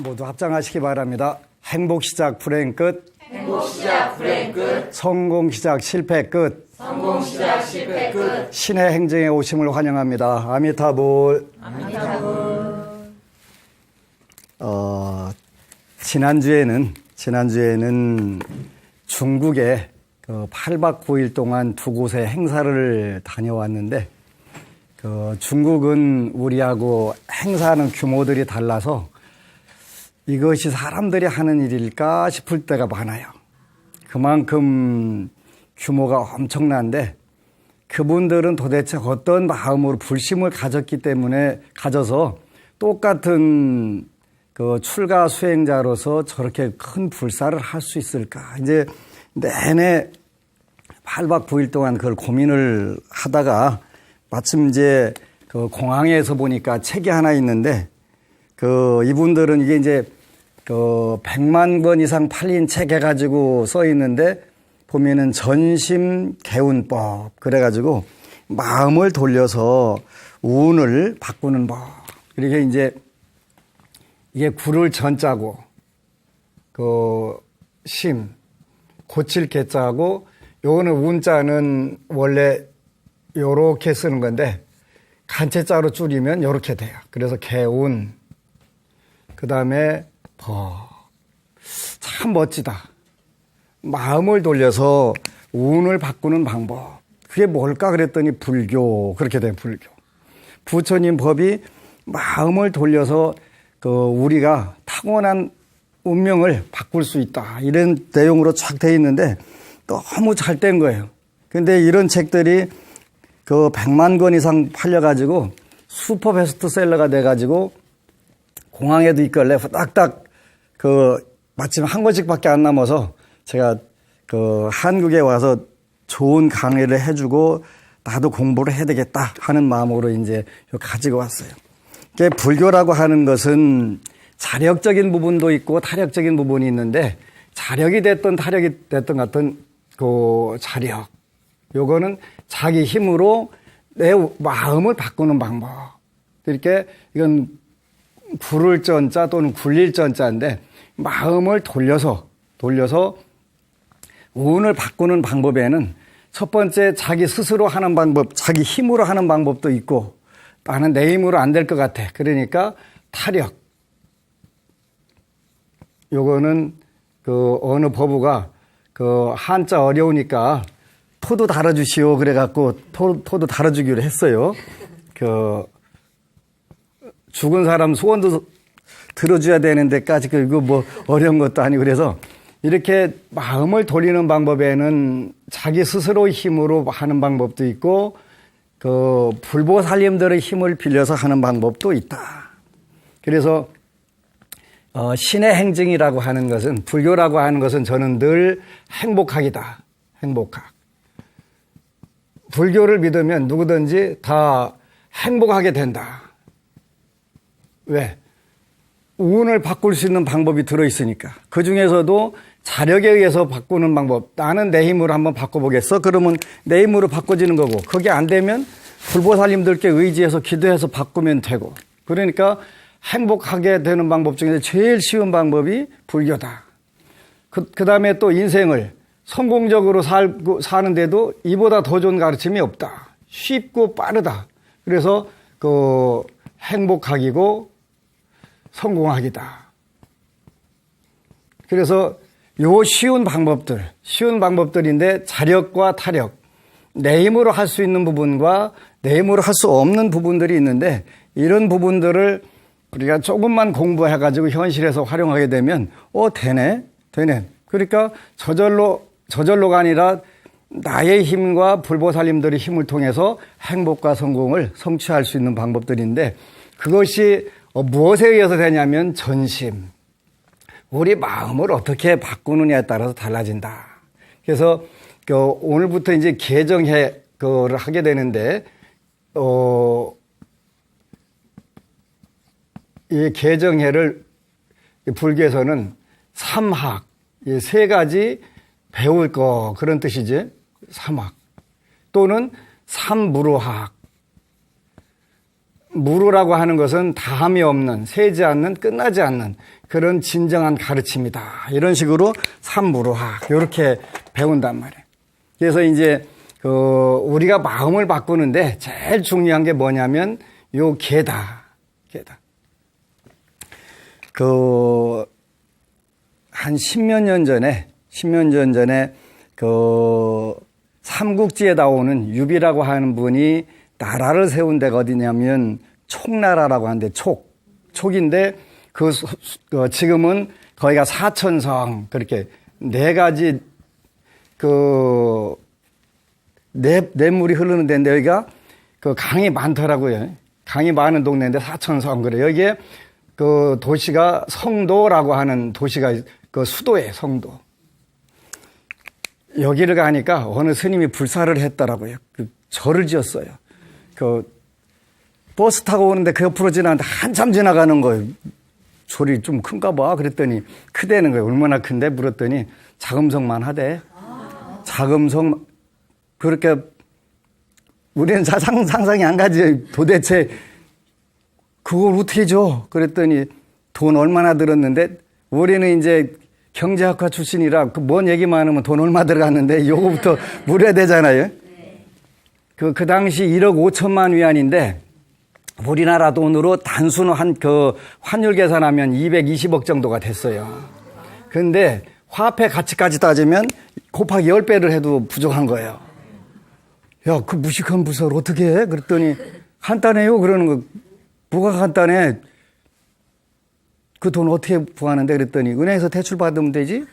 모두 합장하시기 바랍니다. 행복 시작 불행 끝. 행복 시작 불행 끝. 성공 시작 실패 끝. 성공 시작 실패 끝. 신의 행정에 오심을 환영합니다. 아미타불. 아미타불. 지난주에는 중국에 8박 9일 동안 두 곳의 행사를 다녀왔는데, 중국은 우리하고 행사하는 규모들이 달라서 이것이 사람들이 하는 일일까 싶을 때가 많아요. 그만큼 규모가 엄청난데 그분들은 도대체 어떤 마음으로 불심을 가져서 똑같은 출가 수행자로서 저렇게 큰 불사를 할 수 있을까. 이제 내내 8박 9일 동안 그걸 고민을 하다가 마침 이제 공항에서 보니까 책이 하나 있는데 이분들은 이게 이제 100만 권 이상 팔린 책 해가지고 써 있는데 보면은 전심 개운법 그래가지고 마음을 돌려서 운을 바꾸는 법. 이렇게 이제 이게 구를 전자고 심 고칠 개자고 요거는 운자는 원래 요렇게 쓰는 건데 간체자로 줄이면 요렇게 돼요. 그래서 개운. 그 다음에 참 멋지다. 마음을 돌려서 운을 바꾸는 방법. 그게 뭘까 그랬더니 불교. 그렇게 된 불교. 부처님 법이 마음을 돌려서 우리가 타고난 운명을 바꿀 수 있다. 이런 내용으로 쫙 돼 있는데 너무 잘 된 거예요. 근데 이런 책들이 100만 권 이상 팔려가지고 슈퍼 베스트셀러가 돼가지고 공항에도 있길래 딱딱 마침 한 권씩밖에 안 남아서 제가 한국에 와서 좋은 강의를 해주고 나도 공부를 해야 되겠다 하는 마음으로 이제 가지고 왔어요. 불교라고 하는 것은 자력적인 부분도 있고 타력적인 부분이 있는데 자력이 됐든 타력이 됐든 같은 자력. 요거는 자기 힘으로 내 마음을 바꾸는 방법. 이렇게 이건 구를 전자 또는 굴릴 전자인데 마음을 돌려서 운을 바꾸는 방법에는 첫 번째 자기 스스로 하는 방법, 자기 힘으로 하는 방법도 있고 나는 내 힘으로 안 될 것 같아. 그러니까 타력. 요거는 어느 법우가 한자 어려우니까 토도 달아주시오. 그래갖고 토도 달아주기로 했어요. 죽은 사람 소원도 들어줘야 되는 데까지 이거 뭐 어려운 것도 아니고 그래서 이렇게 마음을 돌리는 방법에는 자기 스스로의 힘으로 하는 방법도 있고 불보살님들의 힘을 빌려서 하는 방법도 있다. 그래서 신의 행정이라고 하는 것은 불교라고 하는 것은 저는 늘 행복학이다. 행복학. 불교를 믿으면 누구든지 다 행복하게 된다. 왜? 운을 바꿀 수 있는 방법이 들어있으니까. 그 중에서도 자력에 의해서 바꾸는 방법. 나는 내 힘으로 한번 바꿔보겠어. 그러면 내 힘으로 바꿔지는 거고. 그게 안 되면 불보살님들께 의지해서 기도해서 바꾸면 되고. 그러니까 행복하게 되는 방법 중에서 제일 쉬운 방법이 불교다. 그 다음에 또 인생을 성공적으로 사는데도 이보다 더 좋은 가르침이 없다. 쉽고 빠르다. 그래서 행복학이고 성공학이다. 그래서 요 쉬운 방법들인데 자력과 타력, 내 힘으로 할 수 있는 부분과 내 힘으로 할 수 없는 부분들이 있는데 이런 부분들을 우리가 조금만 공부해가지고 현실에서 활용하게 되면 되네. 그러니까 저절로가 아니라 나의 힘과 불보살님들의 힘을 통해서 행복과 성공을 성취할 수 있는 방법들인데 그것이 무엇에 의해서 되냐면 전심. 우리 마음을 어떻게 바꾸느냐에 따라서 달라진다. 그래서 오늘부터 이제 개정회를 하게 되는데 이 개정회를 불교에서는 삼학, 세 가지 배울 거 그런 뜻이지. 삼학 또는 삼무로학. 무루라고 하는 것은 다함이 없는, 세지 않는, 끝나지 않는 그런 진정한 가르침이다. 이런 식으로 삼무루학 이렇게 배운단 말이에요. 그래서 이제 우리가 마음을 바꾸는데 제일 중요한 게 뭐냐면 요 개다. 한 10몇 년 전에 삼국지에 나오는 유비라고 하는 분이 나라를 세운 데가 어디냐면 촉나라라고 하는데 촉인데 지금은 거기가 사천성 그렇게 네 가지 냇물이 흐르는 데인데 여기가 강이 많더라고요. 강이 많은 동네인데 사천성 그래. 여기에 도시가 성도라고 하는 도시가 수도예요, 성도. 여기를 가니까 어느 스님이 불사를 했더라고요. 절을 지었어요. 버스 타고 오는데 그 옆으로 지나는데 한참 지나가는 거예요. 절이 좀 큰가 봐. 그랬더니 크다는 거예요. 얼마나 큰데? 물었더니 자금성만 하대. 자금성, 그렇게 우리는 상상이 안 가지. 도대체 그걸 어떻게 줘? 그랬더니 돈 얼마나 들었는데 우리는 이제 경제학과 출신이라 뭔 얘기만 하면 돈 얼마 들어갔는데 요거부터 물어야 되잖아요. 그 당시 1억 5천만 위안인데 우리나라 돈으로 단순 환율 계산하면 220억 정도가 됐어요. 근데 화폐 가치까지 따지면 곱하기 10배를 해도 부족한 거예요. 야, 그 무식한 부서를 어떻게 해? 그랬더니 간단해요. 그러는 거. 뭐가 간단해? 그 돈 어떻게 구하는데? 그랬더니 은행에서 대출 받으면 되지?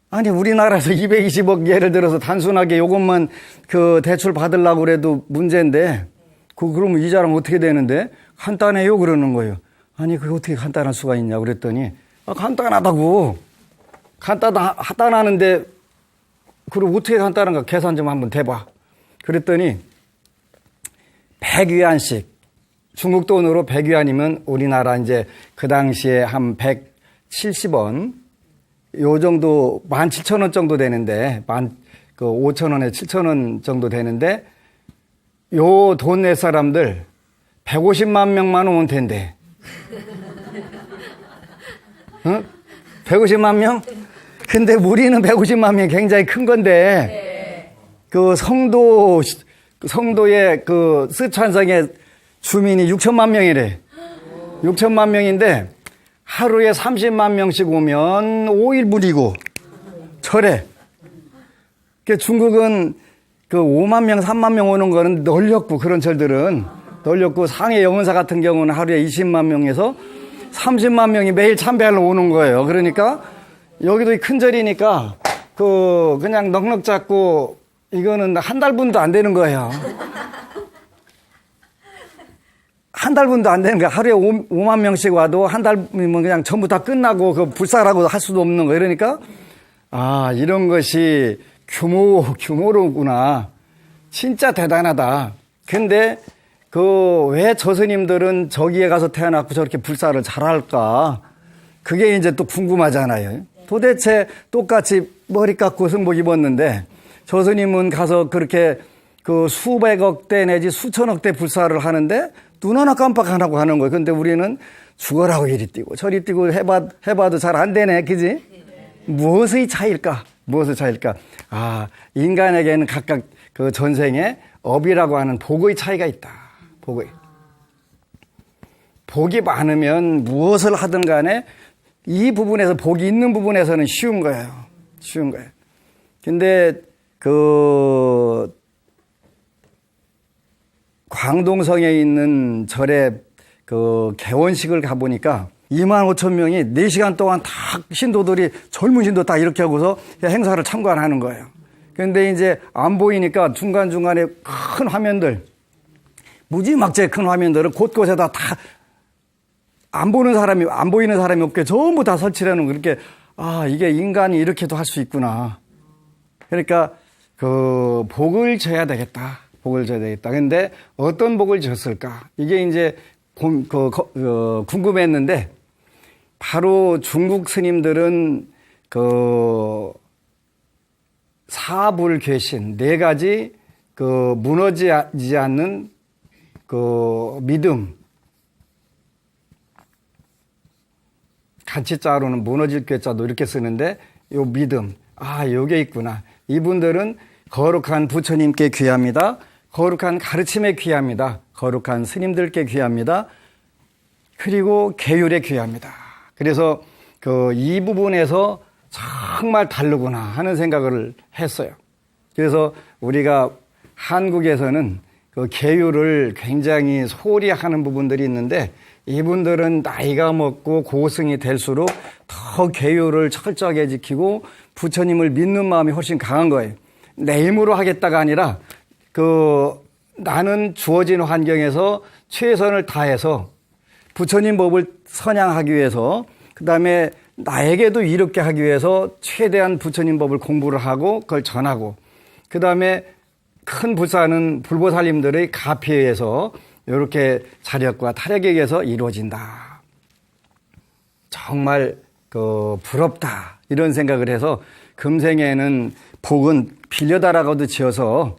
아니, 우리나라에서 220억 예를 들어서 단순하게 요것만 대출 받으려고 그래도 문제인데, 그러면 이자랑 어떻게 되는데? 간단해요. 그러는 거예요. 아니, 그게 어떻게 간단할 수가 있냐? 그랬더니, 간단하다고. 간단하는데, 그럼 어떻게 간단한가? 계산 좀 한번 대봐. 그랬더니, 100위안씩. 중국 돈으로 100위안이면 우리나라 이제 그 당시에 한 170원, 요 정도, 17,000원 정도 되는데, 5,000원에 7,000원 정도 되는데, 요 돈 낼 사람들 150만 명만 오면 된대. 응? 150만 명? 근데 우리는 150만 명이 굉장히 큰 건데, 성도의 스촨성의 주민이 6천만 명이래. 6천만 명인데 하루에 30만 명씩 오면 5일분이고 절에. 중국은 5만 명, 3만 명 오는 거는 널렸고 그런 절들은 널렸고 상해 영은사 같은 경우는 하루에 20만 명에서 30만 명이 매일 참배하러 오는 거예요. 그러니까 여기도 큰 절이니까 그냥 넉넉 잡고 이거는 한 달분도 안 되는 거예요. 한 달분도 안 되는 거야. 하루에 5만 명씩 와도 한 달이면 그냥 전부 다 끝나고 불사라고 할 수도 없는 거야. 그러니까 이런 것이 규모로구나. 진짜 대단하다. 근데 왜 저 스님들은 저기에 가서 태어났고 저렇게 불사를 잘할까? 그게 이제 또 궁금하잖아요. 도대체 똑같이 머리 깎고 승복 입었는데 저 스님은 가서 그렇게 수백억 대 내지 수천억 대 불사를 하는데 눈 하나 깜빡 안 하고 하는 거예요. 근데 우리는 죽어라고 이리 뛰고 저리 뛰고 해봐도 잘 안 되네. 그지? 무엇의 차이일까? 인간에게는 각각 전생에 업이라고 하는 복의 차이가 있다. 복이 많으면 무엇을 하든 간에 이 부분에서 복이 있는 부분에서는 쉬운 거예요. 근데 광동성에 있는 절에 개원식을 가보니까 25,000명이 4시간 동안 다 신도들이 젊은 신도 다 이렇게 하고서 행사를 참관하는 거예요. 그런데 이제 안 보이니까 중간중간에 큰 화면들, 무지막지하게 큰 화면들을 곳곳에다 다 안 보이는 사람이 없게 전부 다 설치를 해놓은 그렇게 이게 인간이 이렇게도 할 수 있구나. 그러니까 복을 져야 되겠다. 근데 어떤 복을 졌을까? 이게 이제 궁금했는데 바로 중국 스님들은 사불 괘신 4가지 무너지지 않는 그 믿음, 간치자로는 무너질 꾀자도 이렇게 쓰는데 요 믿음, 요게 있구나. 이분들은 거룩한 부처님께 귀합니다. 거룩한 가르침에 귀합니다. 거룩한 스님들께 귀합니다. 그리고 계율에 귀합니다. 그래서 이 부분에서 정말 다르구나 하는 생각을 했어요. 그래서 우리가 한국에서는 그 계율을 굉장히 소홀히 하는 부분들이 있는데 이분들은 나이가 먹고 고승이 될수록 더 계율을 철저하게 지키고 부처님을 믿는 마음이 훨씬 강한 거예요. 내 힘으로 하겠다가 아니라 나는 주어진 환경에서 최선을 다해서 부처님 법을 선양하기 위해서 그다음에 나에게도 이롭게 하기 위해서 최대한 부처님 법을 공부를 하고 그걸 전하고 그다음에 큰 불사는 불보살님들의 가피에 의해서 이렇게 자력과 타력에 의해서 이루어진다. 정말 부럽다 이런 생각을 해서 금생에는 복은 빌려달라고도 지어서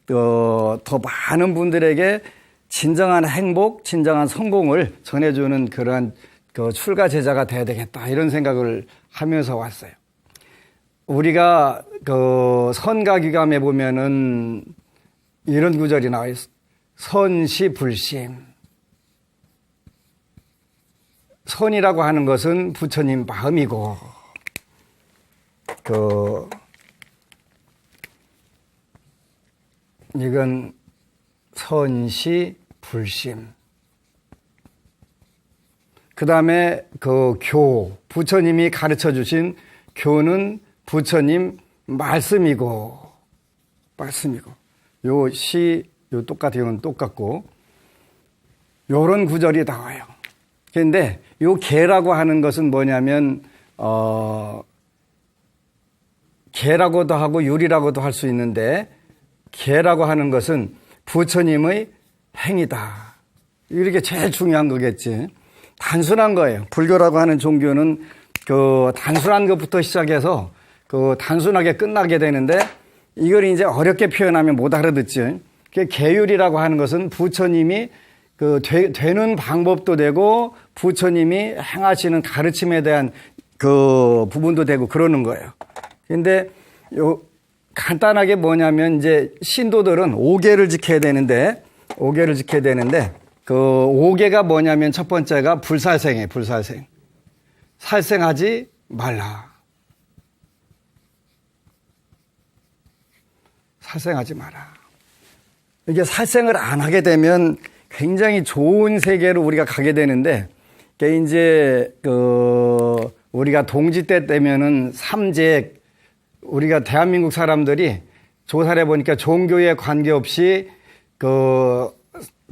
더 많은 분들에게 진정한 행복, 진정한 성공을 전해주는 그러한 출가 제자가 돼야 되겠다 이런 생각을 하면서 왔어요. 우리가 선가귀감에 보면은 이런 구절이 나와 있어요. 선시불심. 선이라고 하는 것은 부처님 마음이고 이건 선시불심. 그 다음에 부처님이 가르쳐 주신 교는 부처님 말씀이고. 요 똑같아요는 똑같고. 요런 구절이 나와요. 그런데 요 계라고 하는 것은 뭐냐면, 계라고도 하고 율이라고도 할 수 있는데, 계라고 하는 것은 부처님의 행위다. 이렇게 제일 중요한 거겠지. 단순한 거예요. 불교라고 하는 종교는 단순한 것부터 시작해서 단순하게 끝나게 되는데 이걸 이제 어렵게 표현하면 못 알아듣지. 계율이라고 하는 것은 부처님이 되는 방법도 되고 부처님이 행하시는 가르침에 대한 부분도 되고 그러는 거예요. 근데 간단하게 뭐냐면 이제 신도들은 5계를 지켜야 되는데 5계가 뭐냐면 첫 번째가 불살생이에요. 불살생. 살생하지 말라. 살생하지 마라. 이게 살생을 안 하게 되면 굉장히 좋은 세계로 우리가 가게 되는데, 이게 이제, 우리가 동지 때 되면은 삼재, 우리가 대한민국 사람들이 조사를 해보니까 종교에 관계없이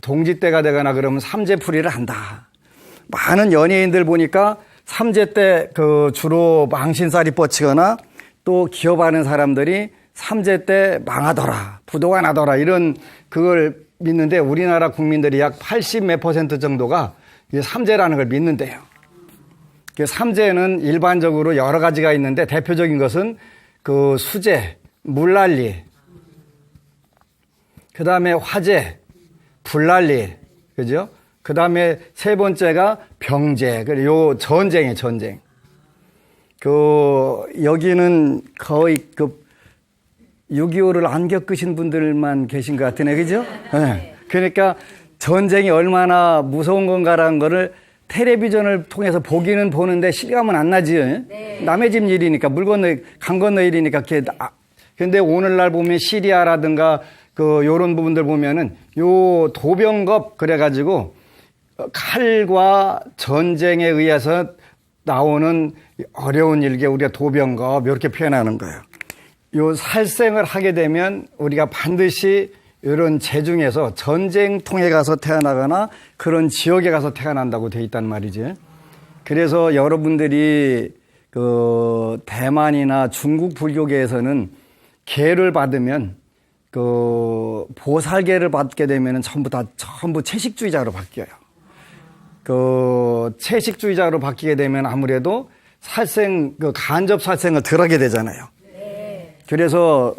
동지 때가 되거나 그러면 삼재풀이를 한다. 많은 연예인들 보니까 삼재 때 주로 망신살이 뻗치거나 또 기업하는 사람들이 삼재 때 망하더라, 부도가 나더라 이런 그걸 믿는데 우리나라 국민들이 약 80 몇 % 정도가 삼재라는 걸 믿는데요. 삼재는 일반적으로 여러 가지가 있는데 대표적인 것은 수재, 물난리, 그 다음에 화재, 불난리, 그죠? 그 다음에 세 번째가 병재, 그리고 전쟁이에요, 전쟁. 여기는 거의 6.25를 안 겪으신 분들만 계신 것 같으네, 그죠? 네. 그러니까 전쟁이 얼마나 무서운 건가라는 거를 텔레비전을 통해서 보기는 보는데 실감은 안 나지. 네. 남의 집 일이니까, 강 건너 일이니까. 근데 오늘날 보면 시리아라든가 요런 부분들 보면은 요 도병겁 그래가지고 칼과 전쟁에 의해서 나오는 어려운 일개 우리가 도병겁 이렇게 표현하는 거예요. 요 살생을 하게 되면 우리가 반드시 이런 재중에서 전쟁통에 가서 태어나거나 그런 지역에 가서 태어난다고 돼 있단 말이지. 그래서 여러분들이 대만이나 중국 불교계에서는 계를 받으면 보살계를 받게 되면 전부 채식주의자로 바뀌어요. 채식주의자로 바뀌게 되면 아무래도 간접 살생을 덜 하게 되잖아요. 그래서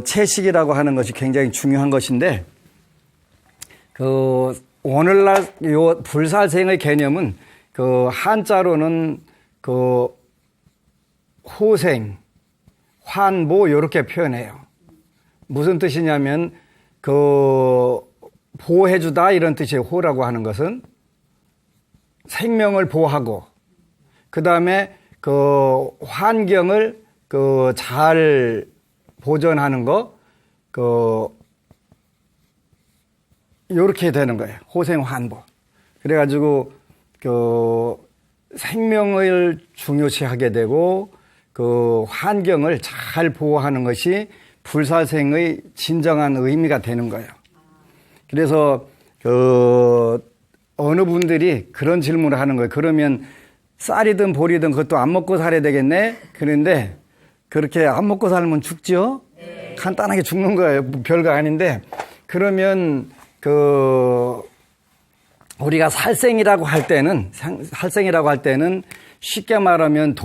채식이라고 하는 것이 굉장히 중요한 것인데 오늘날 요 불살생의 개념은 한자로는 호생, 환보 요렇게 표현해요. 무슨 뜻이냐면 보호해주다 이런 뜻이에요. 호라고 하는 것은 생명을 보호하고 그 다음에 환경을 잘 보존하는 거 요렇게 되는 거예요. 호생환보. 그래가지고 생명을 중요시하게 되고 환경을 잘 보호하는 것이 불사생의 진정한 의미가 되는 거예요. 그래서 어느 분들이 그런 질문을 하는 거예요. 그러면 쌀이든 보리든 그것도 안 먹고 살아야 되겠네? 그런데 그렇게 안 먹고 살면 죽죠? 네. 간단하게 죽는 거예요. 별거 아닌데 그러면 우리가 살생이라고 할 때는 쉽게 말하면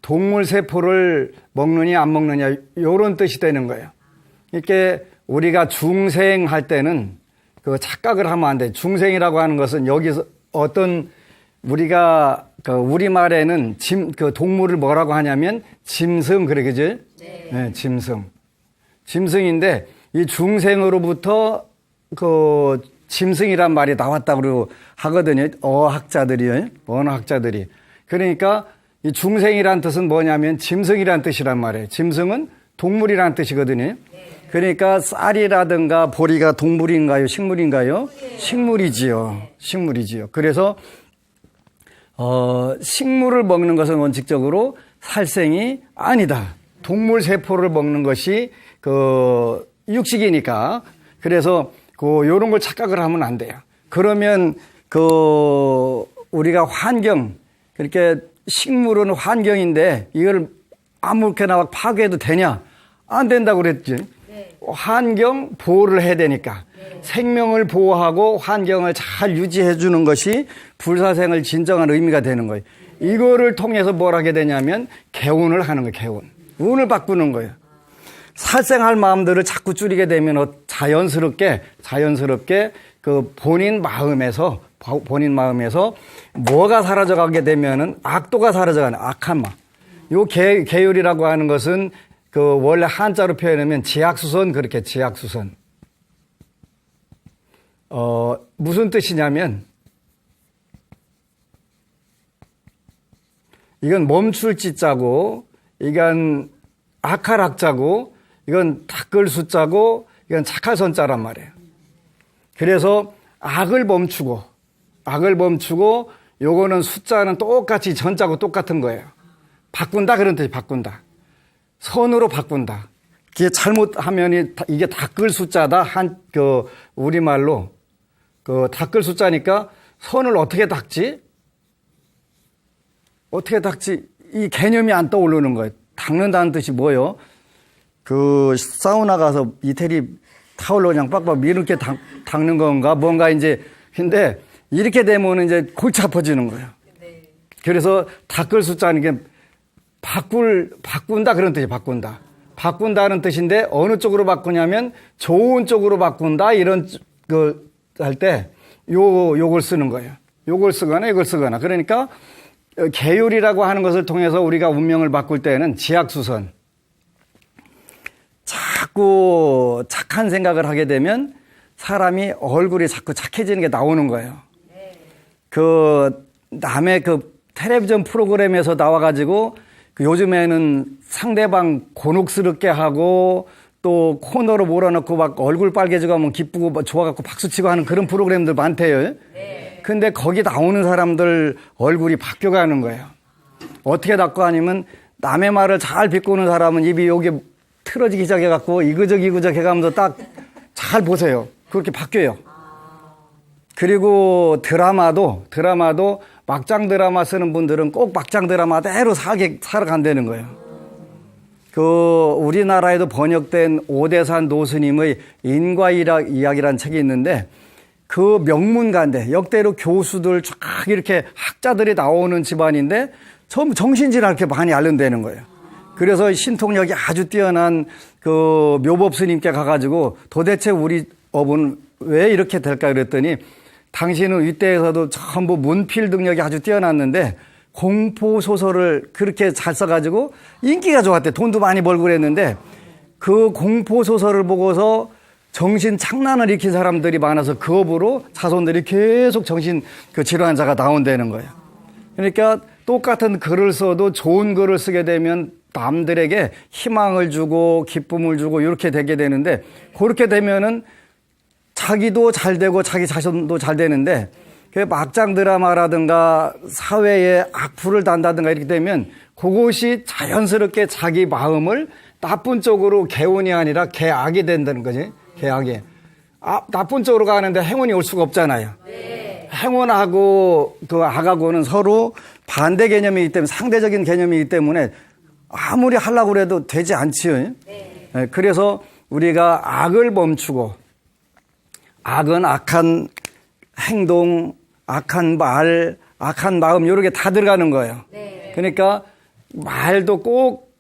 동물세포를 먹느냐 안 먹느냐 이런 뜻이 되는 거예요. 이렇게 우리가 중생할 때는 착각을 하면 안 돼. 중생이라고 하는 것은 여기서 우리가 우리말에는 동물을 뭐라고 하냐면 짐승 그래 그죠? 네. 네, 짐승인데 이 중생으로부터 짐승이란 말이 나왔다고 하거든요. 언어학자들이. 그러니까 이 중생이란 뜻은 뭐냐면 짐승이란 뜻이란 말이에요. 짐승은 동물이란 뜻이거든요. 그러니까 쌀이라든가 보리가 동물인가요? 식물인가요? 식물이지요. 그래서 식물을 먹는 것은 원칙적으로 살생이 아니다. 동물 세포를 먹는 것이 육식이니까. 그래서 요런 걸 착각을 하면 안 돼요. 그러면 우리가 그렇게 식물은 환경인데 이걸 아무렇게나 파괴해도 되냐? 안 된다고 그랬지. 네. 환경 보호를 해야 되니까. 네. 생명을 보호하고 환경을 잘 유지해 주는 것이 불사생의 진정한 의미가 되는 거예요. 이거를 통해서 뭘 하게 되냐면 개운을 하는 거예요. 개운. 운을 바꾸는 거예요. 살생할 마음들을 자꾸 줄이게 되면 자연스럽게 본인 마음에서 뭐가 사라져가게 되면은 악도가 사라져가는 악한 마음. 요 계율이라고 하는 것은 원래 한자로 표현하면 지약수선 그렇게 지약수선. 무슨 뜻이냐면 이건 멈출 지자고 이건 악할 악자고 이건 닦을 숫자고 이건 착할 선자란 말이에요. 그래서 악을 멈추고 요거는 숫자는 똑같이 전자고 똑같은 거예요. 바꾼다 그런 뜻이 바꾼다. 선으로 바꾼다. 이게 잘못하면 이게 닦을 숫자다. 우리말로 닦을 숫자니까 선을 어떻게 닦지? 이 개념이 안 떠오르는 거예요. 닦는다는 뜻이 뭐예요? 사우나 가서 이태리 타올로 그냥 빡빡 이렇게 닦는 건가? 뭔가 근데 이렇게 되면 이제 골치 아파지는 거예요. 그래서 닦을 숫자는 게 바꾼다 그런 뜻이 바꾼다. 바꾼다는 뜻인데 어느 쪽으로 바꾸냐면 좋은 쪽으로 바꾼다 이런 할 때 요걸 쓰는 거예요. 요걸 쓰거나 이걸 쓰거나. 그러니까 계율이라고 하는 것을 통해서 우리가 운명을 바꿀 때는 지약수선. 자꾸 착한 생각을 하게 되면 사람이 얼굴이 자꾸 착해지는 게 나오는 거예요. 남의 텔레비전 프로그램에서 나와가지고 요즘에는 상대방 곤혹스럽게 하고 또 코너로 몰아넣고 막 얼굴 빨개지고 하면 기쁘고 좋아갖고 박수치고 하는 그런 프로그램들 많대요. 근데 거기 나오는 사람들 얼굴이 바뀌어가는 거예요. 어떻게 닦고 하냐면 남의 말을 잘 비꼬는 사람은 입이 여기 틀어지기 시작해갖고 이그적 해가면서 딱 잘 보세요. 그렇게 바뀌어요. 그리고 드라마도 막장 드라마 쓰는 분들은 꼭 막장 드라마대로 살아간다는 거예요. 우리나라에도 번역된 오대산 노스님의 인과 이야기라는 책이 있는데 그 명문가인데 역대로 교수들 쫙 이렇게 학자들이 나오는 집안인데 전부 정신질환 이렇게 많이 앓는다는 거예요. 그래서 신통력이 아주 뛰어난 묘법 스님께 가가지고 도대체 우리 업은 왜 이렇게 될까 그랬더니 당신은 이때에서도 전부 문필 능력이 아주 뛰어났는데 공포소설을 그렇게 잘 써가지고 인기가 좋았대. 돈도 많이 벌고 그랬는데 그 공포소설을 보고서 정신 착란을 일으킨 사람들이 많아서 그 업으로 자손들이 계속 정신 그 질환자가 나온다는 거예요. 그러니까 똑같은 글을 써도 좋은 글을 쓰게 되면 남들에게 희망을 주고 기쁨을 주고 이렇게 되게 되는데 그렇게 되면은 자기도 잘 되고 자기 자손도 잘 되는데 그 막장 드라마라든가 사회에 악플을 단다든가 이렇게 되면 그것이 자연스럽게 자기 마음을 나쁜 쪽으로 개운이 아니라 개악이 된다는 거지. 개악이. 나쁜 쪽으로 가는데 행운이 올 수가 없잖아요. 네. 행운하고 그 악하고는 서로 반대 개념이기 때문에 상대적인 개념이기 때문에 아무리 하려고 해도 되지 않지요. 네. 그래서 우리가 악을 멈추고 악은 악한 행동, 악한 말, 악한 마음 이런 게 다 들어가는 거예요. 네. 그러니까 말도 꼭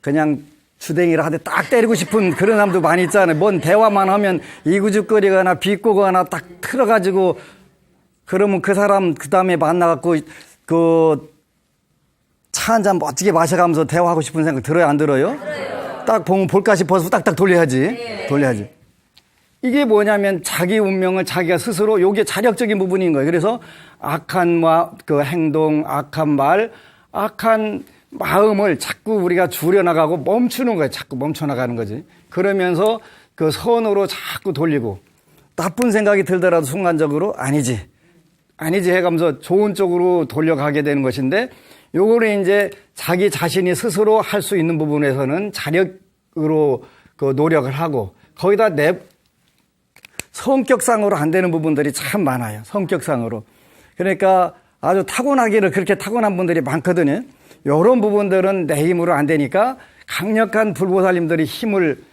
그냥 주댕이를 한대 딱 때리고 싶은 그런 사람도 많이 있잖아요. 뭔 대화만 하면 이구죽거리거나 비꼬거나 딱 틀어가지고 그러면 그 사람 그 다음에 만나갖고 차 한 잔 멋지게 마셔가면서 대화하고 싶은 생각 들어요, 안 들어요? 들어요. 딱 보면 볼까 싶어서 딱딱 돌려야지. 네. 돌려야지. 이게 뭐냐면 자기 운명을 자기가 스스로 요게 자력적인 부분인 거예요. 그래서 악한 그 행동, 악한 말, 악한 마음을 자꾸 우리가 줄여나가고 멈추는 거예요. 자꾸 멈춰나가는 거지. 그러면서 그 선으로 자꾸 돌리고 나쁜 생각이 들더라도 순간적으로 아니지 해가면서 좋은 쪽으로 돌려가게 되는 것인데 요거를 이제 자기 자신이 스스로 할 수 있는 부분에서는 자력으로 그 노력을 하고 거기다 성격상으로 안 되는 부분들이 참 많아요. 성격상으로. 그러니까 아주 타고나기를 그렇게 타고난 분들이 많거든요. 이런 부분들은 내 힘으로 안 되니까 강력한 불보살님들이 힘을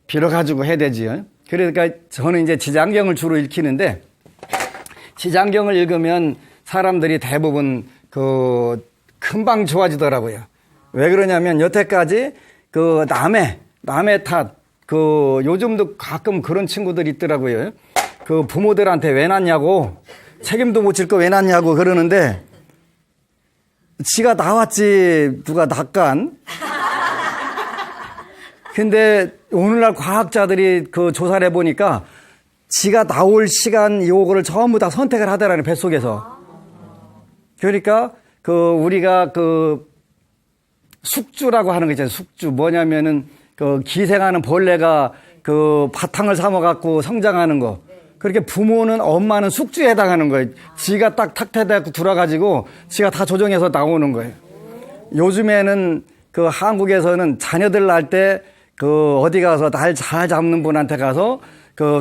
빌어가지고 해야 되지요. 그러니까 저는 이제 지장경을 주로 읽히는데 지장경을 읽으면 사람들이 대부분 금방 좋아지더라고요. 왜 그러냐면 여태까지 남의 탓, 요즘도 가끔 그런 친구들이 있더라고요. 부모들한테 왜 낳냐고, 책임도 못 질 거 왜 낳냐고 그러는데, 지가 나왔지, 누가 낳간? 근데 오늘날 과학자들이 조사를 해보니까, 지가 나올 시간, 요거를 전부 다 선택을 하더라는 뱃속에서. 그러니까, 우리가 숙주라고 하는 거 있잖아요. 숙주. 뭐냐면은, 기생하는 벌레가 바탕을 삼아갖고 성장하는 거. 그렇게 부모는, 엄마는 숙주에 해당하는 거예요. 지가 딱 탁태대고 들어가지고 지가 다 조정해서 나오는 거예요. 요즘에는 한국에서는 자녀들 낳을 때 어디 가서 날 잘 잡는 분한테 가서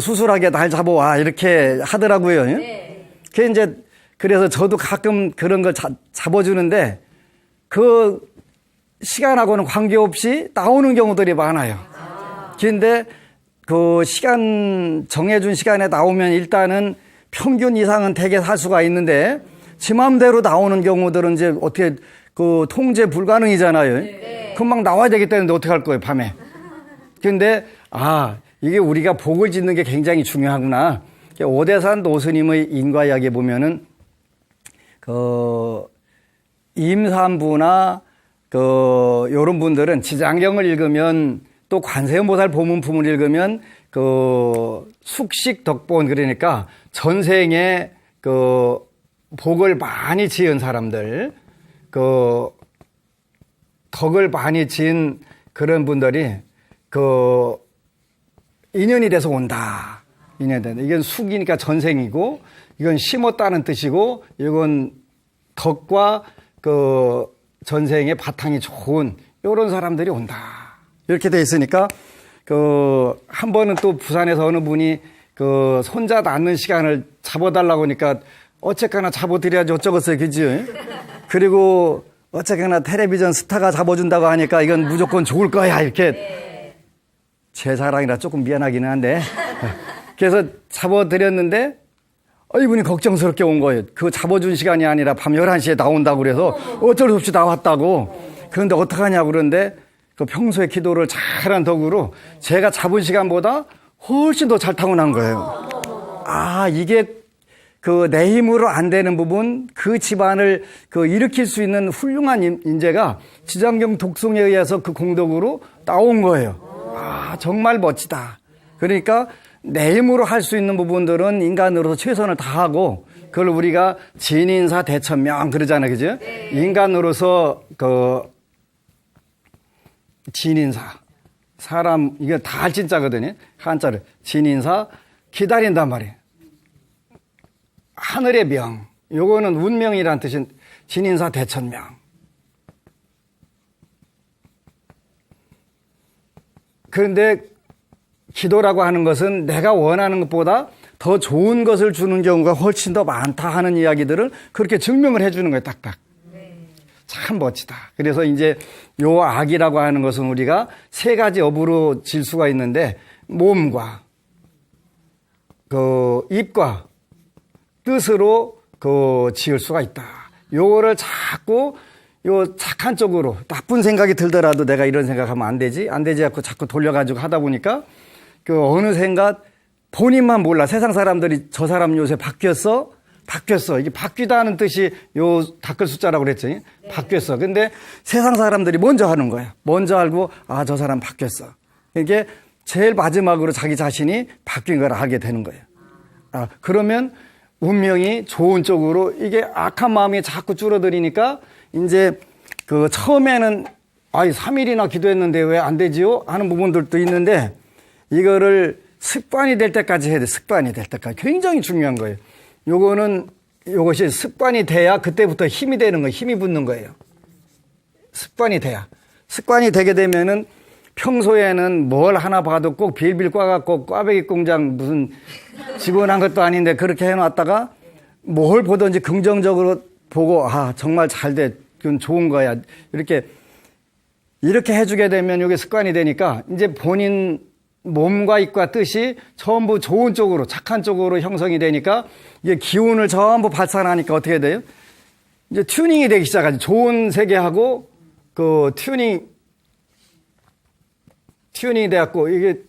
수술하게 날 잡아와 이렇게 하더라고요. 네. 그래서 저도 가끔 그런 걸 잡아주는데 시간하고는 관계없이 나오는 경우들이 많아요. 그런데 정해준 시간에 나오면 일단은 평균 이상은 되게 살 수가 있는데, 지 마음대로 나오는 경우들은 이제 어떻게, 통제 불가능이잖아요. 네. 금방 나와야 되기 때문에 어떻게 할 거예요, 밤에. 근데, 이게 우리가 복을 짓는 게 굉장히 중요하구나. 오대산 노스님의 인과이야기에 보면은, 임산부나 요런 분들은 지장경을 읽으면 또 관세음보살 보문품을 읽으면 숙식 덕본, 그러니까 전생에 복을 많이 지은 사람들, 덕을 많이 지은 그런 분들이 인연이 돼서 온다. 인연이 된다. 이건 숙이니까 전생이고, 이건 심었다는 뜻이고, 이건 덕과 전생의 바탕이 좋은 이런 사람들이 온다. 이렇게 돼 있으니까 한 번은 또 부산에서 어느 분이 손자 낳는 시간을 잡아달라고 하니까 어쨌거나 잡아드려야지 어쩌겠어요, 그지? 그리고 어쨌거나 텔레비전 스타가 잡아준다고 하니까 이건 무조건 좋을 거야 이렇게. 제 사랑이라 조금 미안하기는 한데 그래서 잡아드렸는데 이분이 걱정스럽게 온 거예요. 잡아준 시간이 아니라 밤 11시에 나온다고 그래서 어쩔 수 없이 나왔다고. 그런데 어떡하냐고 그러는데 평소에 기도를 잘한 덕으로 제가 잡은 시간보다 훨씬 더 잘 타고난 거예요. 아, 이게 그 내 힘으로 안 되는 부분, 그 집안을 그 일으킬 수 있는 훌륭한 인재가 지장경 독송에 의해서 그 공덕으로 나온 거예요. 아, 정말 멋지다. 그러니까 내 힘으로 할 수 있는 부분들은 인간으로서 최선을 다하고, 그걸 우리가 진인사 대천명 그러잖아요. 그죠? 네. 인간으로서 그 진인사. 사람, 이게 다 할진자거든요. 한자를. 진인사, 기다린단 말이에요. 하늘의 명. 요거는 운명이란 뜻인 진인사 대천명. 그런데 기도라고 하는 것은 내가 원하는 것보다 더 좋은 것을 주는 경우가 훨씬 더 많다 하는 이야기들을 그렇게 증명을 해주는 거예요. 딱딱. 참 멋지다. 그래서 이제 요 악이라고 하는 것은 우리가 세 가지 업으로 질 수가 있는데, 몸과 그 입과 뜻으로 그 지을 수가 있다. 요거를 자꾸 요 착한 쪽으로, 나쁜 생각이 들더라도 내가 이런 생각하면 안 되지 하고 자꾸 돌려가지고 하다 보니까 그 어느샌가 본인만 몰라. 세상 사람들이 저 사람 요새 바뀌었어. 이게 바뀌다는 뜻이 요 닦을 숫자라고 그랬죠. 네. 바뀌었어. 근데 세상 사람들이 먼저 하는 거야. 먼저 알고, 아, 저 사람 바뀌었어. 이게 제일 마지막으로 자기 자신이 바뀐 걸 알게 되는 거예요. 아, 그러면 운명이 좋은 쪽으로, 이게 악한 마음이 자꾸 줄어들으니까 이제 그 처음에는 3일이나 기도했는데 왜 안 되지요? 하는 부분들도 있는데, 이거를 습관이 될 때까지 해야 돼. 습관이 될 때까지. 굉장히 중요한 거예요. 요것이 습관이 돼야 그때부터 힘이 되는 거예요. 힘이 붙는 거예요. 습관이 돼야. 습관이 되게 되면은 평소에는 뭘 하나 봐도 꼭 빌빌 꽈갖고 꽈배기 공장 무슨 집어넣은 것도 아닌데 그렇게 해놨다가 뭘 보든지 긍정적으로 보고, 아, 정말 잘 돼. 그건 좋은 거야. 이렇게 해주게 되면 이게 습관이 되니까 이제 본인 몸과 입과 뜻이 전부 좋은 쪽으로, 착한 쪽으로 형성이 되니까 이게 기운을 전부 발산하니까 어떻게 돼요? 이제 튜닝이 되기 시작하죠. 좋은 세계하고 그 튜닝이 돼갖고 이게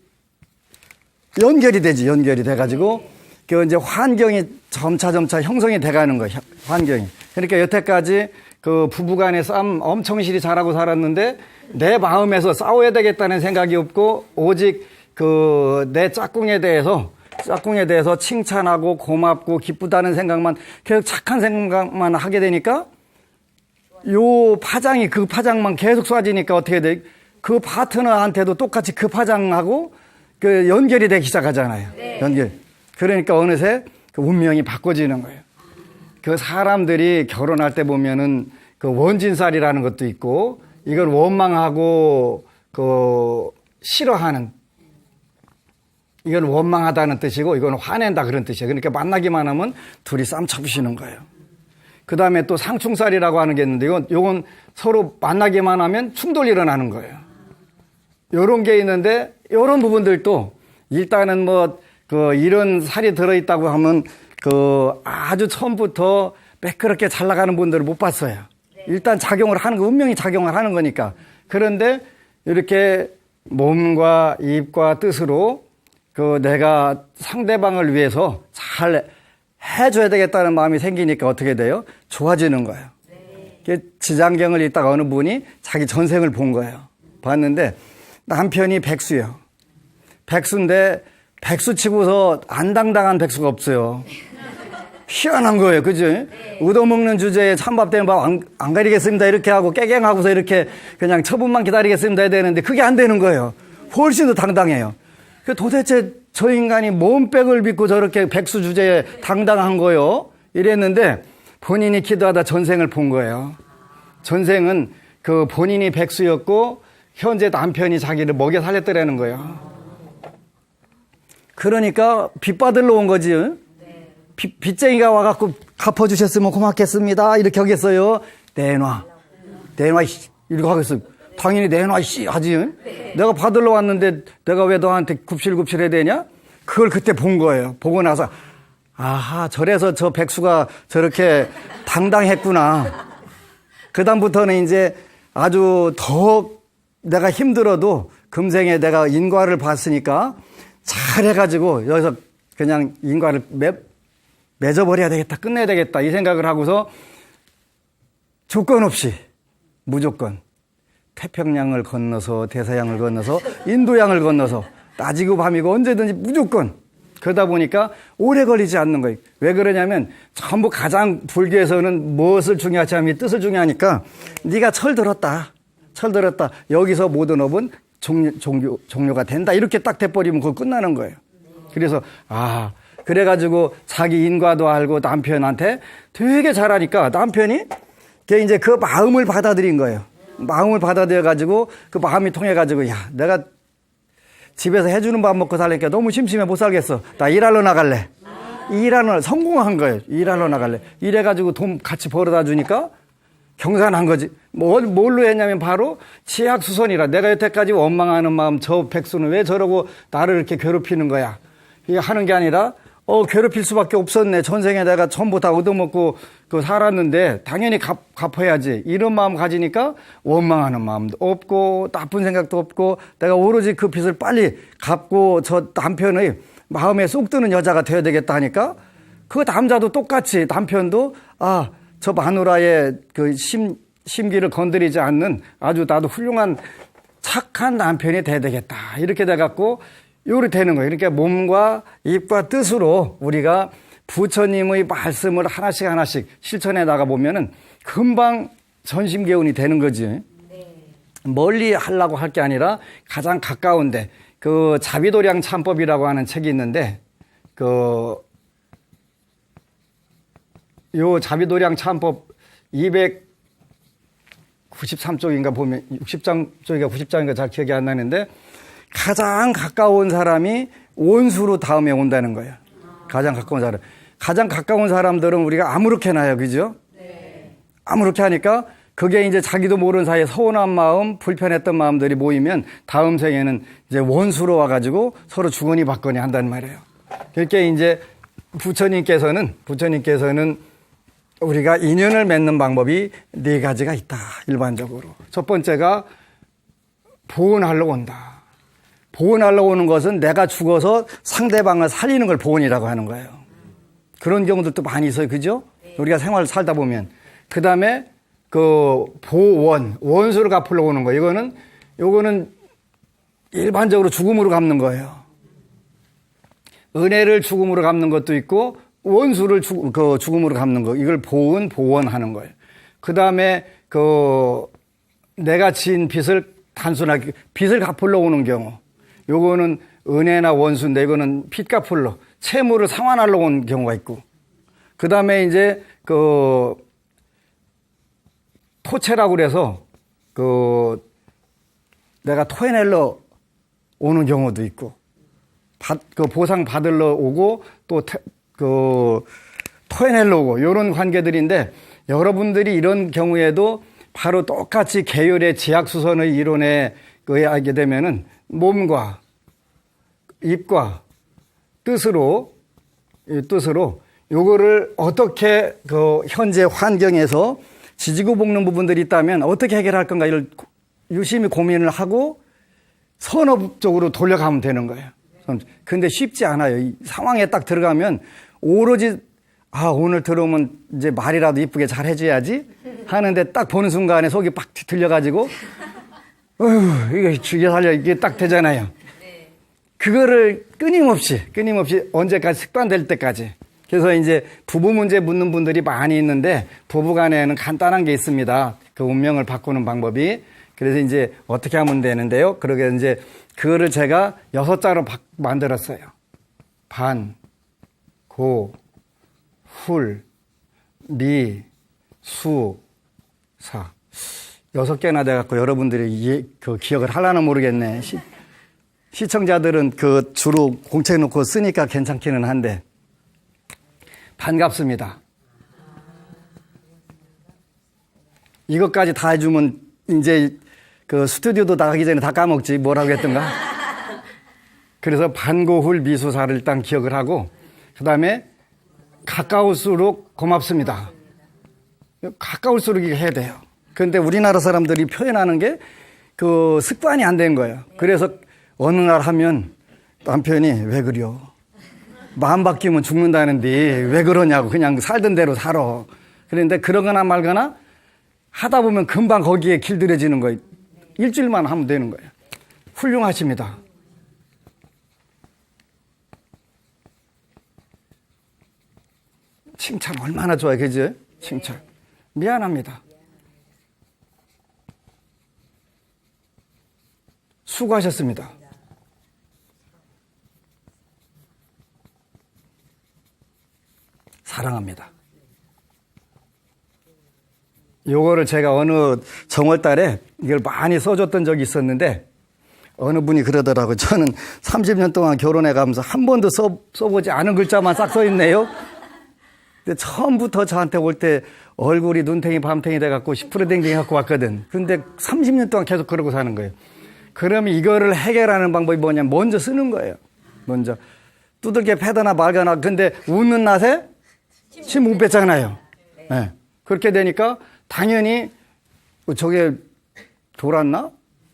연결이 돼가지고 그 이제 환경이 점차 형성이 돼가는 거예요. 환경이. 그러니까 여태까지 그 부부간의 싸움 엄청 실히 잘하고 살았는데 내 마음에서 싸워야 되겠다는 생각이 없고 오직 그 내 짝꿍에 대해서 칭찬하고 고맙고 기쁘다는 생각만, 계속 착한 생각만 하게 되니까 요 파장이, 그 파장만 계속 쏴지니까 어떻게 돼? 그 파트너한테도 똑같이 그 파장하고 그 연결이 되기 시작하잖아요. 네. 연결. 그러니까 어느새 그 운명이 바꿔지는 거예요. 그 사람들이 결혼할 때 보면은 그 원진살이라는 것도 있고, 이걸 원망하고 그 싫어하는, 이건 원망하다는 뜻이고 이건 화낸다 그런 뜻이에요. 그러니까 만나기만 하면 둘이 쌈 쳐부시는 거예요. 그 다음에 또 상충살이라고 하는 게 있는데 이건 서로 만나기만 하면 충돌이 일어나는 거예요. 요런 게 있는데, 요런 부분들도 일단은 뭐 그 이런 살이 들어있다고 하면 그 아주 처음부터 매끄럽게 잘 나가는 분들을 못 봤어요. 일단 작용을 하는 거, 운명이 작용을 하는 거니까. 그런데 이렇게 몸과 입과 뜻으로 그 내가 상대방을 위해서 잘 해줘야 되겠다는 마음이 생기니까 어떻게 돼요? 좋아지는 거예요. 네. 지장경을 읽다가 어느 분이 자기 전생을 본 거예요. 봤는데 남편이 백수예요. 백수인데 백수 치고서 안 당당한 백수가 없어요. 희한한 거예요. 그죠? 네. 얻어먹는 주제에 찬밥 되는 밥 안 가리겠습니다. 이렇게 하고 깨갱하고서 이렇게 그냥 처분만 기다리겠습니다 해야 되는데 그게 안 되는 거예요. 훨씬 더 당당해요. 도대체 저 인간이 뭔 빽을 믿고 저렇게 백수 주제에 당당한 거요? 이랬는데 본인이 기도하다 전생을 본 거예요. 전생은 그 본인이 백수였고 현재 남편이 자기를 먹여 살렸더라는 거예요. 그러니까 빚 받으러 온 거지. 빚쟁이가 와갖고 갚아주셨으면 고맙겠습니다. 이렇게 하겠어요. 내놔, 이렇게 하겠어요. 당연히 내놔, 하지. 내가 받으러 왔는데 내가 왜 너한테 굽실굽실 해야 되냐? 그걸 그때 본 거예요. 보고 나서, 아하, 저래서 저 백수가 저렇게 당당했구나. 그다음부터는 이제 아주 더 내가 힘들어도 금생에 내가 인과를 봤으니까 잘해가지고 여기서 그냥 인과를 맺어버려야 되겠다, 끝내야 되겠다 이 생각을 하고서 조건 없이 무조건 태평양을 건너서 대서양을 건너서 인도양을 건너서 낮이고 밤이고 언제든지 무조건 그러다 보니까 오래 걸리지 않는 거예요. 왜 그러냐면 전부 가장 불교에서는 무엇을 중요하지 하면 뜻을 중요하니까 네가 철들었다 여기서 모든 업은 종료가 된다 이렇게 딱 돼버리면 그거 끝나는 거예요. 그래서 그래가지고 자기 인과도 알고 남편한테 되게 잘하니까 남편이 이제 그 마음을 받아들인 거예요. 마음을 받아들여가지고 그 마음이 통해가지고 야 내가 집에서 해주는 밥 먹고 살니까 너무 심심해 못 살겠어. 나 일하러 나갈래. 일하러 성공한 거예요. 일하러 나갈래. 이래가지고 돈 같이 벌어다 주니까 경산한 거지. 뭘로 했냐면 바로 치약수선이라. 내가 여태까지 원망하는 마음 저 백수는 왜 저러고 나를 이렇게 괴롭히는 거야. 이게 하는 게 아니라 괴롭힐 수밖에 없었네. 전생에 내가 전부 다 얻어먹고 살았는데 당연히 갚아야지. 이런 마음 가지니까 원망하는 마음도 없고 나쁜 생각도 없고 내가 오로지 그 빚을 빨리 갚고 저 남편의 마음에 쏙 드는 여자가 되어야 되겠다 하니까 그 남자도 똑같이 남편도 저 마누라의 그 심기를 건드리지 않는 아주 나도 훌륭한 착한 남편이 돼야 되겠다. 이렇게 돼갖고 요리 되는 거예요. 그러니까 몸과 입과 뜻으로 우리가 부처님의 말씀을 하나씩 실천해 나가 보면은 금방 전심개운이 되는 거지. 멀리 하려고 할 게 아니라 가장 가까운데 그 자비도량 참법이라고 하는 책이 있는데 요 자비도량 참법 293쪽인가 보면 60장쪽인가 90장인가 잘 기억이 안 나는데 가장 가까운 사람이 원수로 다음에 온다는 거예요. 가장 가까운 사람. 가장 가까운 사람들은 우리가 아무렇게나 해요. 그죠? 네. 아무렇게 하니까 그게 이제 자기도 모르는 사이에 서운한 마음, 불편했던 마음들이 모이면 다음 생에는 이제 원수로 와가지고 서로 주거니 받거니 한단 말이에요. 그렇게 이제 부처님께서는 우리가 인연을 맺는 방법이 4가지가 있다. 일반적으로. 첫 번째가 보온하러 온다. 보온하러 오는 것은 내가 죽어서 상대방을 살리는 걸 보온이라고 하는 거예요. 그런 경우들도 많이 있어요. 그죠? 우리가 생활을 살다 보면. 그 다음에 원수를 갚으러 오는 거. 요거는 일반적으로 죽음으로 갚는 거예요. 은혜를 죽음으로 갚는 것도 있고, 원수를 죽음으로 갚는 거. 이걸 보원하는 거예요. 그 다음에 내가 지은 빚을 단순하게 빚을 갚으러 오는 경우. 요거는 은혜나 원수인데 이거는 빚 갚으러 채무를 상환하러 온 경우가 있고. 그 다음에 이제 토채라고 그래서 내가 토해내러 오는 경우도 있고. 보상 받으러 오고 또 토해내러 오고 요런 관계들인데 여러분들이 이런 경우에도 바로 똑같이 계율의 지약수선의 이론에 의하게 되면은 몸과 입과 뜻으로 요거를 어떻게 현재 환경에서 지지고 볶는 부분들이 있다면 어떻게 해결할 건가 이를 유심히 고민을 하고 선업적으로 돌려가면 되는 거예요. 근데 쉽지 않아요. 이 상황에 딱 들어가면 오로지 오늘 들어오면 이제 말이라도 이쁘게 잘 해줘야지 하는데 딱 보는 순간에 속이 빡 들려가지고 이거 죽여 살려 이게 딱 되잖아요. 그거를 끊임없이 언제까지 습관될 때까지. 그래서 이제 부부 문제 묻는 분들이 많이 있는데 부부간에는 간단한 게 있습니다. 그 운명을 바꾸는 방법이. 그래서 이제 어떻게 하면 되는데요. 그러게 이제 그거를 제가 6자로 만들었어요. 반, 고, 훌, 미, 수, 사. 6개나 돼갖고 여러분들이 기억을 하려나 모르겠네. 시청자들은 주로 공책 놓고 쓰니까 괜찮기는 한데. 반갑습니다. 이것까지 다 해주면 이제 스튜디오도 나가기 전에 다 까먹지. 뭐라고 했던가? 그래서 반고훌 미수사를 일단 기억을 하고, 그 다음에 가까울수록 고맙습니다. 가까울수록 이거 해야 돼요. 그런데 우리나라 사람들이 표현하는 게 습관이 안 된 거예요. 그래서 어느 날 하면 남편이 왜 그려? 마음 바뀌면 죽는다는데 왜 그러냐고. 그냥 살던 대로 살아. 그런데 그러거나 말거나 하다 보면 금방 거기에 길들여지는 거예요. 일주일만 하면 되는 거예요. 훌륭하십니다. 칭찬 얼마나 좋아요. 그죠? 칭찬. 미안합니다. 수고하셨습니다. 사랑합니다. 요거를 제가 어느 정월달에 이걸 많이 써줬던 적이 있었는데 어느 분이 그러더라고요. 저는 30년 동안 결혼해 가면서 한 번도 써보지 않은 글자만 싹 써있네요. 근데 처음부터 저한테 올 때 얼굴이 눈탱이 밤탱이 돼갖고 10% 댕댕이 갖고 왔거든. 근데 30년 동안 계속 그러고 사는 거예요. 그러면 이거를 해결하는 방법이 뭐냐면 먼저 쓰는 거예요. 먼저. 두들겨 패거나 말거나. 근데 웃는 낯에 침 못 뱉잖아요. 네. 그렇게 되니까 당연히 저게 돌았나?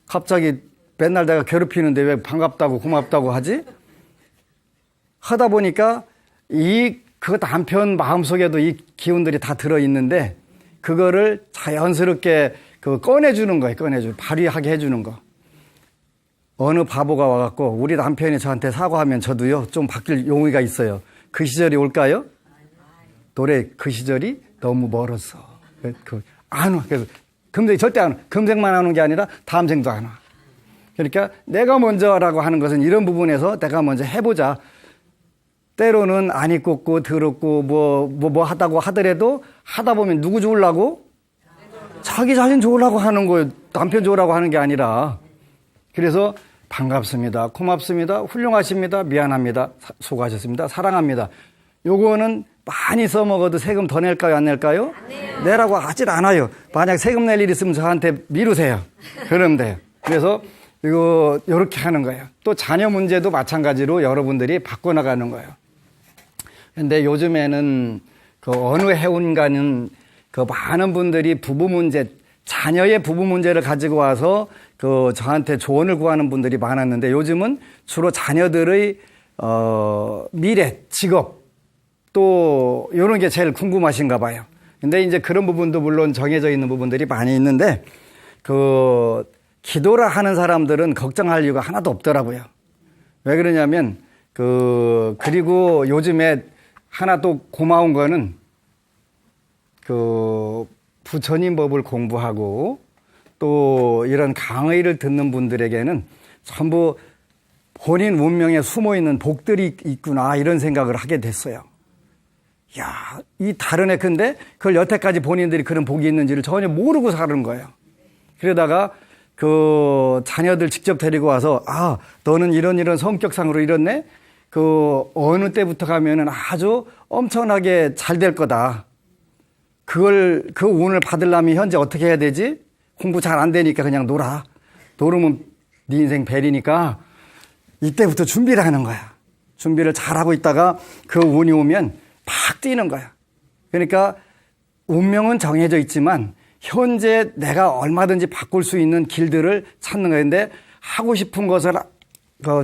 갑자기 맨날 내가 괴롭히는데 왜 반갑다고 고맙다고 하지? 하다 보니까 그 남편 마음속에도 이 기운들이 다 들어있는데 그거를 자연스럽게 꺼내주는 거예요. 발휘하게 해주는 거. 어느 바보가 와갖고 우리 남편이 저한테 사과하면 저도요 좀 바뀔 용의가 있어요. 그 시절이 올까요? 노래 그 시절이 너무 멀었어. 안 와. 그래서 금생이 절대 안 와. 금생만 안 오는 게 아니라 다음 생도 안 와. 그러니까 내가 먼저라고 하는 것은 이런 부분에서 내가 먼저 해보자. 때로는 안 입고 더럽고 뭐 하다고 하더라도 하다 보면 누구 좋으려고? 자기 자신 좋으려고 하는 거예요. 남편 좋으라고 하는 게 아니라. 그래서 반갑습니다. 고맙습니다. 훌륭하십니다. 미안합니다. 수고하셨습니다. 사랑합니다. 요거는 많이 써먹어도 세금 더 낼까요? 안 낼까요? 내라고 하질 않아요. 만약 세금 낼 일 있으면 저한테 미루세요. 그러면 돼요. 그래서 요렇게 하는 거예요. 또 자녀 문제도 마찬가지로 여러분들이 바꿔나가는 거예요. 근데 요즘에는 어느 해운가는 많은 분들이 부부 문제, 자녀의 부부 문제를 가지고 와서 저한테 조언을 구하는 분들이 많았는데 요즘은 주로 자녀들의 미래, 직업 또 이런 게 제일 궁금하신가 봐요. 근데 이제 그런 부분도 물론 정해져 있는 부분들이 많이 있는데 기도를 하는 사람들은 걱정할 이유가 하나도 없더라고요. 왜 그러냐면 그리고 요즘에 하나 또 고마운 거는 부처님 법을 공부하고 또 이런 강의를 듣는 분들에게는 전부 본인 운명에 숨어있는 복들이 있구나 이런 생각을 하게 됐어요. 야, 이 다른 애 근데 그걸 여태까지 본인들이 그런 복이 있는지를 전혀 모르고 사는 거예요. 그러다가 자녀들 직접 데리고 와서 너는 이런 성격상으로 이렇네? 어느 때부터 가면은 아주 엄청나게 잘 될 거다. 그 운을 받으려면 현재 어떻게 해야 되지? 공부 잘 안 되니까 그냥 놀아. 놀으면 네 인생 벨이니까 이때부터 준비를 하는 거야. 준비를 잘하고 있다가 그 운이 오면 팍 뛰는 거야. 그러니까 운명은 정해져 있지만 현재 내가 얼마든지 바꿀 수 있는 길들을 찾는 거예요. 근데 하고 싶은 것을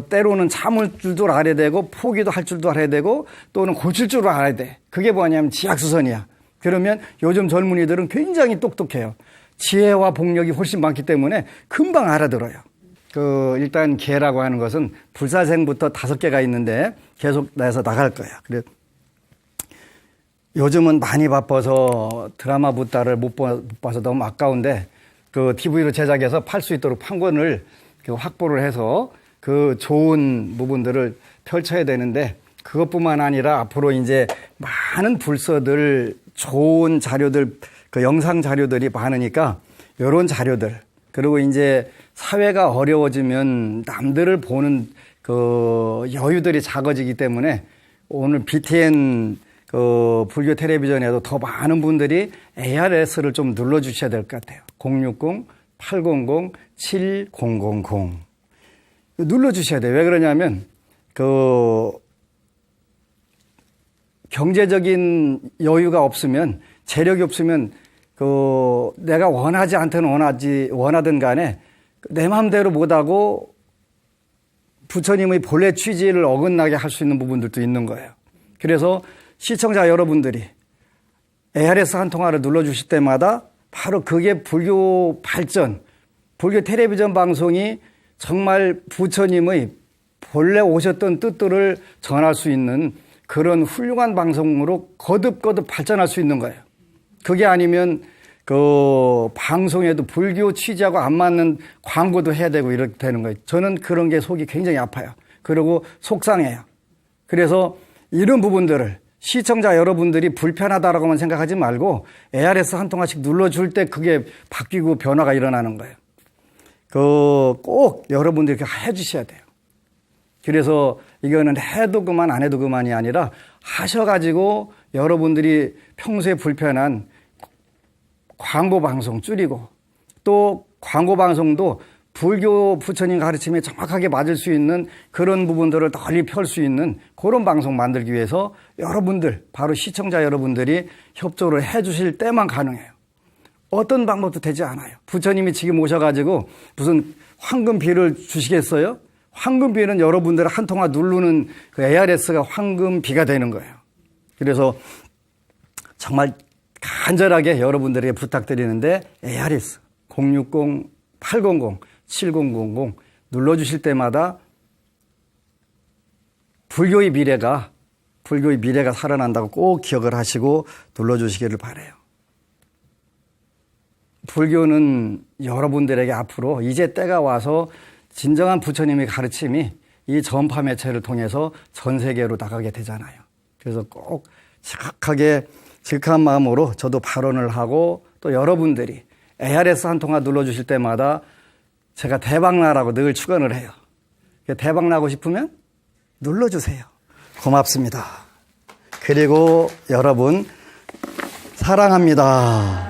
때로는 참을 줄도 알아야 되고 포기도 할 줄도 알아야 되고 또는 고칠 줄도 알아야 돼. 그게 뭐냐면 지약수선이야. 그러면 요즘 젊은이들은 굉장히 똑똑해요. 지혜와 복력이 훨씬 많기 때문에 금방 알아들어요. 일단 개라고 하는 것은 불사생부터 5개가 있는데 계속 내서 나갈 거예요. 그래 요즘은 많이 바빠서 드라마 부따를 못 봐서 너무 아까운데 TV로 제작해서 팔 수 있도록 판권을 확보를 해서 좋은 부분들을 펼쳐야 되는데 그것뿐만 아니라 앞으로 이제 많은 불서들, 좋은 자료들, 영상 자료들이 많으니까 이런 자료들 그리고 이제 사회가 어려워지면 남들을 보는 여유들이 작아지기 때문에 오늘 BTN 불교 텔레비전에도 더 많은 분들이 ARS를 좀 눌러주셔야 될 것 같아요. 060-800-7000 눌러주셔야 돼요. 왜 그러냐면 경제적인 여유가 없으면 재력이 없으면 내가 원하지 않든 원하든 간에 내 마음대로 못하고 부처님의 본래 취지를 어긋나게 할 수 있는 부분들도 있는 거예요. 그래서 시청자 여러분들이 ARS 한 통화를 눌러주실 때마다 바로 그게 불교 발전, 불교 텔레비전 방송이 정말 부처님의 본래 오셨던 뜻들을 전할 수 있는 그런 훌륭한 방송으로 거듭거듭 발전할 수 있는 거예요. 그게 아니면 그 방송에도 불교 취지하고 안 맞는 광고도 해야 되고 이렇게 되는 거예요. 저는 그런 게 속이 굉장히 아파요. 그리고 속상해요. 그래서 이런 부분들을 시청자 여러분들이 불편하다라고만 생각하지 말고 ARS 한 통화씩 눌러줄 때 그게 바뀌고 변화가 일어나는 거예요. 꼭 여러분들이 이렇게 해주셔야 돼요. 그래서 이거는 해도 그만 안 해도 그만이 아니라 하셔가지고 여러분들이 평소에 불편한 광고 방송 줄이고 또 광고 방송도 불교 부처님 가르침에 정확하게 맞을 수 있는 그런 부분들을 널리 펼 수 있는 그런 방송 만들기 위해서 여러분들, 바로 시청자 여러분들이 협조를 해 주실 때만 가능해요. 어떤 방법도 되지 않아요. 부처님이 지금 오셔가지고 무슨 황금비를 주시겠어요? 황금비는 여러분들 한 통화 누르는 그 ARS가 황금비가 되는 거예요. 그래서 정말 간절하게 여러분들에게 부탁드리는데 ARS 060-800-7000 눌러주실 때마다 불교의 미래가 살아난다고 꼭 기억을 하시고 눌러주시기를 바라요. 불교는 여러분들에게 앞으로 이제 때가 와서 진정한 부처님의 가르침이 이 전파 매체를 통해서 전 세계로 나가게 되잖아요. 그래서 꼭 즉각한 마음으로 저도 발언을 하고 또 여러분들이 ARS 한 통화 눌러주실 때마다 제가 대박나라고 늘 축원을 해요. 대박나고 싶으면 눌러주세요. 고맙습니다. 그리고 여러분 사랑합니다.